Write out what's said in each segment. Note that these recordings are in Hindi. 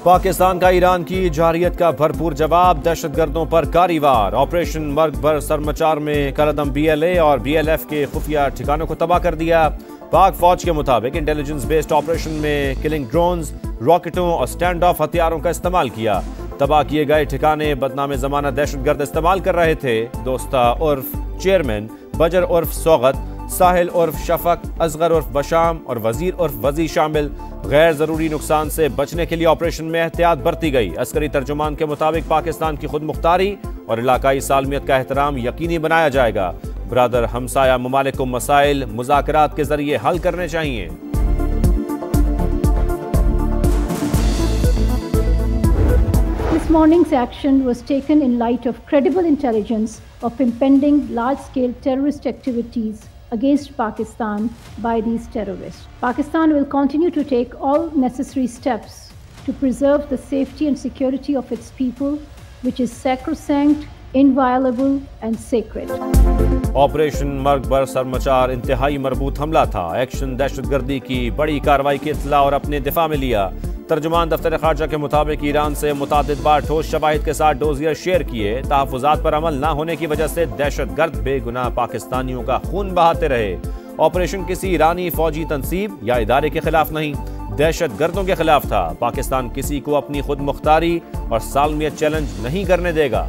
पाकिस्तान का ईरान की जारियत का भरपूर जवाब, दहशतगर्दों पर कारवार। ऑपरेशन मर्ग बर सरमचार में कलदम BLA और BLF के खुफिया ठिकानों को तबाह कर दिया। पाक फौज के मुताबिक इंटेलिजेंस बेस्ड ऑपरेशन में किलिंग ड्रोन्स, रॉकेटों और स्टैंड ऑफ हथियारों का इस्तेमाल किया। तबाह किए गए ठिकाने बदनाम जमाना दहशतगर्द इस्तेमाल कर रहे थे। दोस्ता उर्फ चेयरमैन, बजर उर्फ सौगत, साहिल उर्फ शफक, असगर उर्फ बशाम और वजीर उर्फ वजी शामिल। गैर जरूरी नुकसान से बचने के लिए ऑपरेशन में एहतियात बरती गई। अस्करी तर्जुमान के मुताबिक पाकिस्तान की खुद मुख्तारी और इलाकाई सालमियत का एहतराम यकीनी बनाया जाएगा। ब्रादर हमसाया ममालिक को मसाइल मुज़ाकरात के जरिए हल करने चाहिए। This morning's action was taken in light of credible intelligence of impending large-scale terrorist activities against Pakistan by these terrorists. Pakistan will continue to take all necessary steps to preserve the safety and security of its people, which is sacrosanct, inviolable and sacred. Operation Marg Bar सरमचार इंतहाई मरबूत हमला था। एक्शन दहशतगर्दी की बड़ी कार्रवाई की इत्तला और अपने दिफा में लिया। तर्जुमान दफ्तर खारजा के मुताबिक ईरान से मुतादिद बार ठोस शवाहिद के साथ डोजियर शेयर किए। तहफ़्फ़ुज़ात पर अमल न होने की वजह से दहशतगर्द बेगुनाह पाकिस्तानियों का खून बहाते रहे। ऑपरेशन किसी ईरानी फौजी तंसीब या इदारे के खिलाफ नहीं, दहशतगर्दों के खिलाफ था। पाकिस्तान किसी को अपनी खुद मुख्तारी और सालमियत चैलेंज नहीं करने देगा।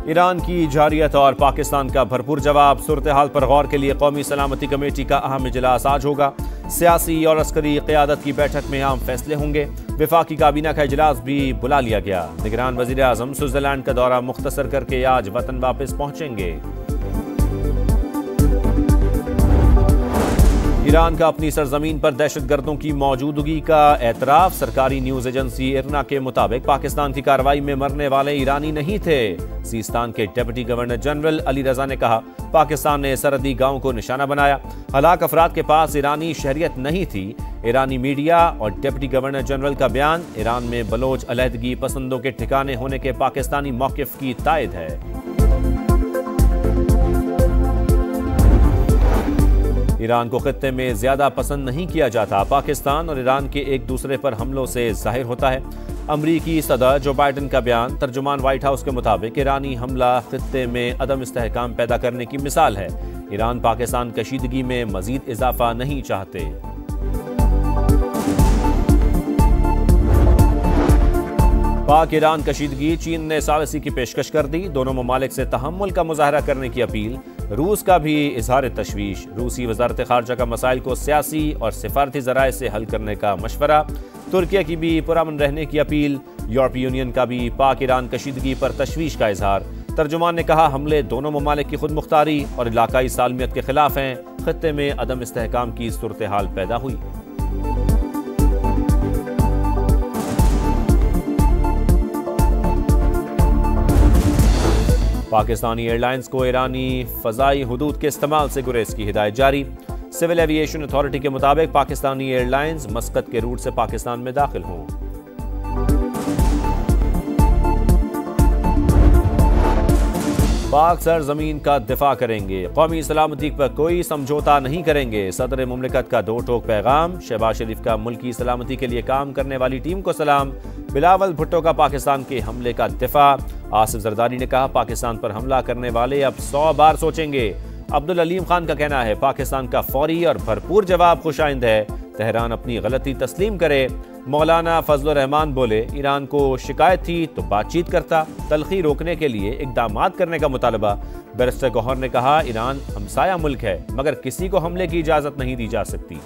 ईरान की जारियत और पाकिस्तान का भरपूर जवाब। सूरत हाल पर गौर के लिए कौमी सलामती कमेटी का अहम इजलास आज होगा। सियासी और अस्करी क़यादत की बैठक में अहम फैसले होंगे। वफाकी काबीना का इजलास भी बुला लिया गया। निगरान वज़ीर आज़म स्विट्ज़रलैंड का दौरा मुख्तसर करके आज वतन वापस पहुंचेंगे। ईरान का अपनी सरजमीन पर दहशतगर्दों की मौजूदगी का एतराफ। सरकारी न्यूज एजेंसी इरना के मुताबिक पाकिस्तान की कार्रवाई में मरने वाले ईरानी नहीं थे। सीस्तान के डिप्टी गवर्नर जनरल अली रजा ने कहा, पाकिस्तान ने सरहदी गांव को निशाना बनाया। हलाक अफराद के पास ईरानी शहरियत नहीं थी। ईरानी मीडिया और डिप्टी गवर्नर जनरल का बयान ईरान में बलोच अलहदगी पसंदों के ठिकाने होने के पाकिस्तानी मौक़िफ़ की तायद है। ईरान को खित्ते में ज्यादा पसंद नहीं किया जाता। पाकिस्तान और ईरान के एक दूसरे पर हमलों से जाहिर होता है। अमरीकी सदर जो बाइडन का बयान। तर्जुमान व्हाइट हाउस के मुताबिक ईरानी हमला खित्ते में अदम इस्तेहकाम पैदा करने की मिसाल है। ईरान पाकिस्तान कशीदगी में मजीद इजाफा नहीं चाहते। पाक ईरान कशीदगी, चीन ने सालिसी की पेशकश कर दी। दोनों ममालिक से तहम्मुल का मुजाहरा करने की अपील। रूस का भी इजहार तशवीश। रूसी वजारत खारजा का मसाइल को सियासी और सिफारती ज़राए से हल करने का मशवरा। तुर्किया की भी पुरअमन रहने की अपील। यूरोपीय यूनियन का भी पाक ईरान कशीदगी पर तशवीश का इजहार। तर्जुमान ने कहा, हमले दोनों ममालिक की खुद मुख्तारी और इलाकाई सालमियत के खिलाफ हैं। खित्ते में अदम इस्तेहकाम की सूरत हाल पैदा हुई। पाकिस्तानी एयरलाइंस को ईरानी फ़ज़ाई हुदूद के इस्तेमाल से गुरेज की हिदायत जारी। सिविल एविएशन अथॉरिटी के मुताबिक पाकिस्तानी एयरलाइंस मस्कत के रूट से पाकिस्तान में दाखिल हों। पाक सरजमीन का दिफा करेंगे, कौमी सलामती पर कोई समझौता नहीं करेंगे। सदर मुमलिकत का दो टोक पैगाम। शहबाज शरीफ का मुल्की सलामती के लिए काम करने वाली टीम को सलाम। बिलावल भुट्टो का पाकिस्तान के हमले का दिफा। आसिफ जरदारी ने कहा, पाकिस्तान पर हमला करने वाले अब 100 बार सोचेंगे। अब्दुल अलीम खान का कहना है, पाकिस्तान का फौरी और भरपूर जवाब खुशाइंद है। तेहरान अपनी गलती तस्लीम करे। मौलाना फजलुर रहमान बोले, ईरान को शिकायत थी तो बातचीत करता। तलखी रोकने के लिए इक़दामात करने का मुतालबा। बैरिस्टर गौहर ने कहा, ईरान हमसाया मुल्क है मगर किसी को हमले की इजाज़त नहीं दी जा सकती।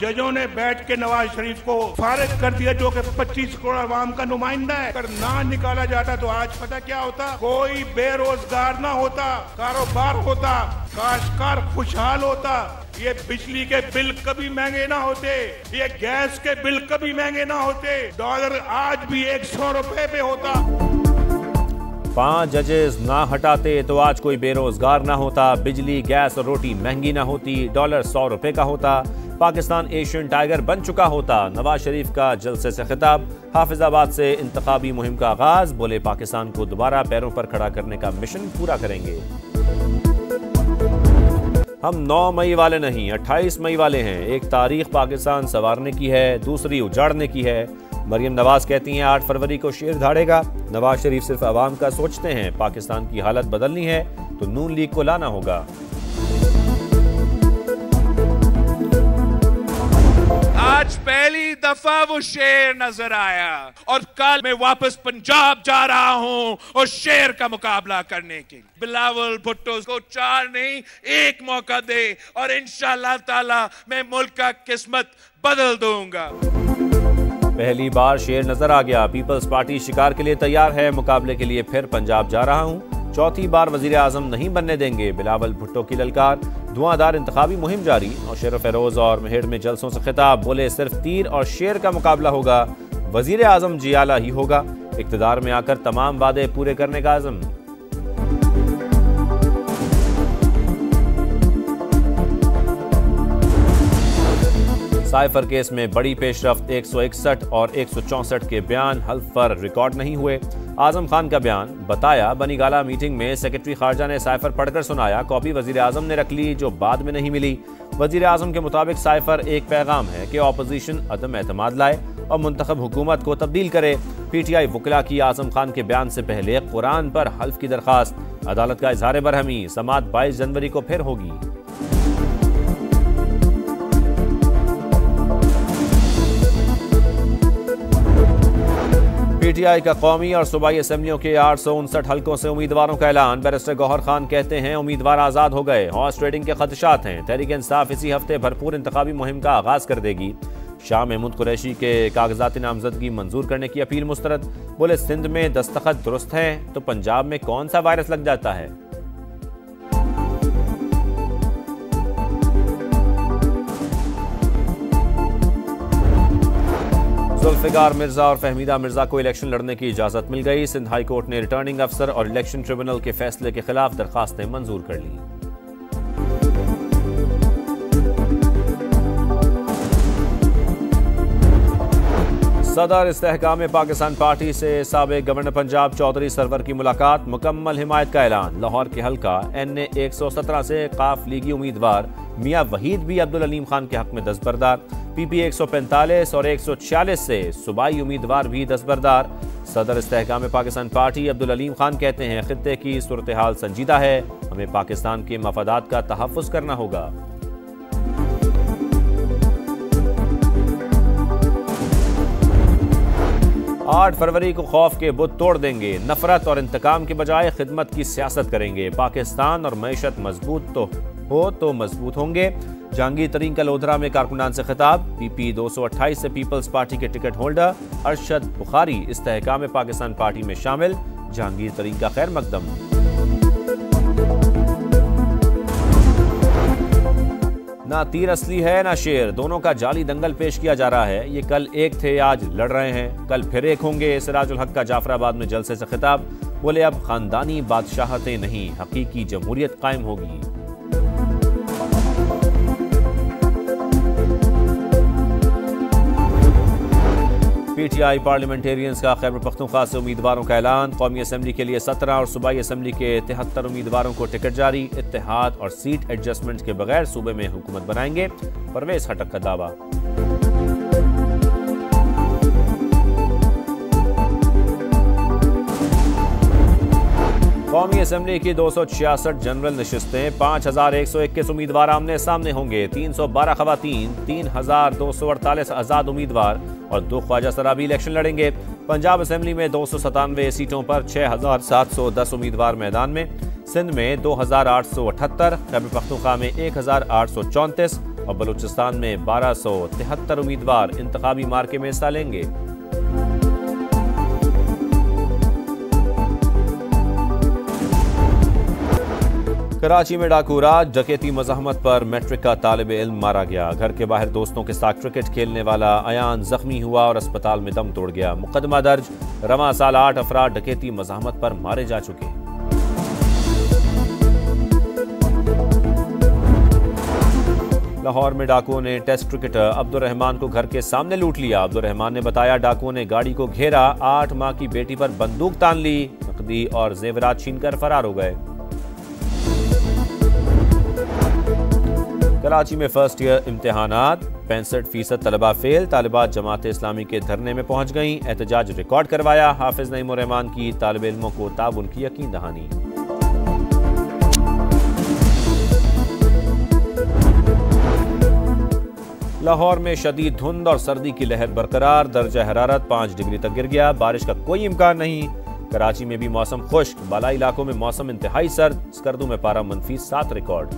जजों ने बैठ के नवाज शरीफ को फारिग कर दिया, जो कि 25 करोड़ अवाम का नुमाइंदा है। अगर ना निकाला जाता तो आज पता क्या होता? कोई बेरोजगार ना होता, कारोबार होता, काश्तकार खुशहाल होता। ये बिजली के बिल कभी महंगे ना होते, ये गैस के बिल कभी महंगे ना होते। डॉलर आज भी 100 रुपए पे होता। 5 जजेस ना हटाते तो आज कोई बेरोजगार ना होता। बिजली, गैस और रोटी महंगी ना होती। डॉलर 100 रुपए का होता। पाकिस्तान एशियन टाइगर बन चुका होता। नवाज शरीफ का जलसे से खिताब। हाफिजाबाद से इंतखाबी मुहिम का आगाज। बोले पाकिस्तान को दोबारा पैरों पर खड़ा करने का मिशन पूरा करेंगे। हम 9 मई वाले नहीं 28 मई वाले हैं। एक तारीख पाकिस्तान संवारने की है, दूसरी उजाड़ने की है। मरियम नवाज कहती हैं 8 फरवरी को शेर धाड़ेगा। नवाज शरीफ सिर्फ अवाम का सोचते हैं। पाकिस्तान की हालत बदलनी है तो नून लीग को लाना होगा। आज पहली दफा वो शेर नजर आया और कल मैं वापस पंजाब जा रहा हूं और शेर का मुकाबला करने के लिए। बिलावल भुट्टो को 4 नहीं 1 मौका दे और इंशाअल्लाह ताला मैं मुल्क का किस्मत बदल दूंगा। पहली बार शेर नजर आ गया। पीपल्स पार्टी शिकार के लिए तैयार है। मुकाबले के लिए फिर पंजाब जा रहा हूं। चौथी बार वजीर आजम नहीं बनने देंगे। बिलावल भुट्टो की ललकार। धुआंधार इंतखाबी मुहिम जारी। नौशेर फेरोज और मेहड़ में जलसों से खिताब। बोले सिर्फ तीर और शेर का मुकाबला होगा। वजीर आजम जियाला ही होगा। इक्तदार में आकर तमाम वादे पूरे करने का आज़म। साइफर केस में बड़ी पेशरफ्त। 161 और 164 के बयान हल्फ पर रिकॉर्ड नहीं हुए। आजम खान का बयान। बताया बनीगाला मीटिंग में सेक्रेटरी खारजा ने साइफर पढ़कर सुनाया। कॉपी वजीर आजम ने रख ली जो बाद में नहीं मिली। वजीर आजम के मुताबिक साइफर एक पैगाम है कि ऑपोजिशन अदम एतमाद लाए और मुंतखब हुकूमत को तब्दील करे। PTI वकला की आजम खान के बयान से पहले कुरान पर हल्फ की दरखास्त। अदालत का इजहार बरहमी। समाअत 22 जनवरी को फिर होगी। PTI का कौमी और सूबाई असम्बलियों के 859 हल्कों से उम्मीदवारों का ऐलान। बैरिस्टर गौहर खान कहते हैं उम्मीदवार आज़ाद हो गए। हॉर्स ट्रेडिंग के खदशात हैं। तहरीक इंसाफ इसी हफ्ते भरपूर इंतखाबी मुहिम का आगाज कर देगी। शाह महमूद कुरैशी के कागजाती नामजदगी मंजूर करने की अपील मुस्तरद। बोले सिंध में दस्तखत दुरुस्त हैं तो पंजाब में कौन सा वायरस लग जाता है। जुल्फिकार मिर्जा और फहमीदा मिर्जा को इलेक्शन लड़ने की इजाजत मिल गई। सिंध हाई कोर्ट ने रिटर्निंग अफसर और इलेक्शन ट्रिब्यूनल के फैसले के खिलाफ दरखास्तें मंजूर कर ली। सदर इस्तेहकाम पाकिस्तान पार्टी से साबिक गवर्नर पंजाब चौधरी सरवर की मुलाकात। मुकम्मल हिमायत का ऐलान। लाहौर के हल्का NA 117 से काफ लीगी उम्मीदवार मियां वहीद भी अब्दुल अलीम खान के हक में दस्तबरदार। PP 145 और 146 से सूबाई उम्मीदवार भी दस्तबरदार। सदर इस्तेहकाम पाकिस्तान पार्टी अब्दुल अलीम खान कहते हैं खित्ते की सूरत हाल संजीदा है। हमें पाकिस्तान के मफादात का तहफ़्फ़ुज़ करना होगा। 8 फरवरी को खौफ के बुत तोड़ देंगे। नफरत और इंतकाम के बजाय खिदमत की सियासत करेंगे। पाकिस्तान और मईशत मजबूत तो मजबूत होंगे। जहांगीर तरीन का लोधरा में कारकुनान से खिताब। PP 228 से पीपल्स पार्टी के टिकट होल्डर अरशद बुखारी इस्तेहकाम पाकिस्तान पार्टी में शामिल। जहांगीर तरीन का खैर मकदम। ना तीर असली है ना शेर। दोनों का जाली दंगल पेश किया जा रहा है। ये कल एक थे आज लड़ रहे हैं, कल फिर एक होंगे। सिराजुल हक का जाफराबाद में जलसे से खिताब। बोले अब खानदानी बादशाहतें नहीं हकीकी जमहूरियत कायम होगी। PTI पार्लियामेंटेरियंस का खैबर पख्तूनख्वा से उम्मीदवारों का ऐलान। कौमी असम्बली के लिए 17 और सूबाई असम्बली के 73 उम्मीदवारों को टिकट जारी। इत्तेहाद और सीट एडजस्टमेंट के बगैर सूबे में हुकूमत बनाएंगे। परवेज खटक का दावा। कौमी असम्बली की 266 जनरल नशिस्तें। 5121 उम्मीदवार आमने सामने होंगे। 312 खवातीन, 3248 आज़ाद उम्मीदवार और 2 ख्वाजा सराबी इलेक्शन लड़ेंगे। पंजाब असम्बली में 297 सीटों पर 6710 उम्मीदवार मैदान में। सिंध में 2878, खैबर पख्तूनख्वा में 1834 और बलूचिस्तान में 1273 उम्मीदवार इंतखाबी मार्के में हिस्सा लेंगे। कराची में डाकू राज। डकैती मज़ाहमत पर मैट्रिक का तालिब इल्म मारा गया। घर के बाहर दोस्तों के साथ क्रिकेट खेलने वाला अयान जख्मी हुआ और अस्पताल में दम तोड़ गया। मुकदमा दर्ज। रवां साल 8 अफराद डकैती मज़ाहमत पर मारे जा चुके। लाहौर में डाकुओं ने टेस्ट क्रिकेटर अब्दुल रहमान को घर के सामने लूट लिया। अब्दुल रहमान ने बताया डाकुओं ने गाड़ी को घेरा, 8 माह की बेटी पर बंदूक तान ली, नकदी और जेवरात छीनकर फरार हो गए। कराची में फर्स्ट ईयर इम्तिहानात, 65% तलबा फेल। तालिबात जमात इस्लामी के धरने में पहुंच गईं, एहतजाज रिकॉर्ड करवाया। हाफिज नईम रहमान की तालिब इल्मों को ताउन की यकीन दहानी। लाहौर में शदीद धुंध और सर्दी की लहर बरकरार, दर्जा हरारत 5 डिग्री तक गिर गया। बारिश का कोई इम्कान नहीं। कराची में भी मौसम खुश्क, बालाई इलाकों में मौसम इंतहाई सर्द। स्कर्दू में पारा -7 रिकॉर्ड।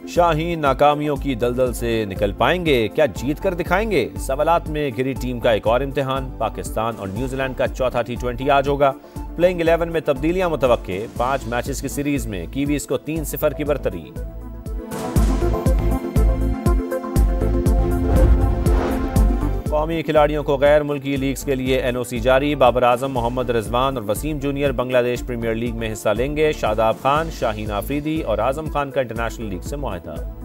शाहीन नाकामियों की दलदल से निकल पाएंगे, क्या जीत कर दिखाएंगे? सवालात में घिरी टीम का एक और इम्तिहान। पाकिस्तान और न्यूजीलैंड का चौथा T20 आज होगा। प्लेइंग 11 में तब्दीलियां मुतवक्के। 5 मैचेस की सीरीज में कीवीज को 3-0 की बरतरी। कौमी खिलाड़ियों को गैर मुल्की लीग्स के लिए NOC जारी। बाबर आजम, मोहम्मद रिजवान और Wasim junior Bangladesh Premier League में हिस्सा लेंगे। शादाब खान, शाहीन आफरीदी और आजम खान का इंटरनेशनल लीग से मुआहदा।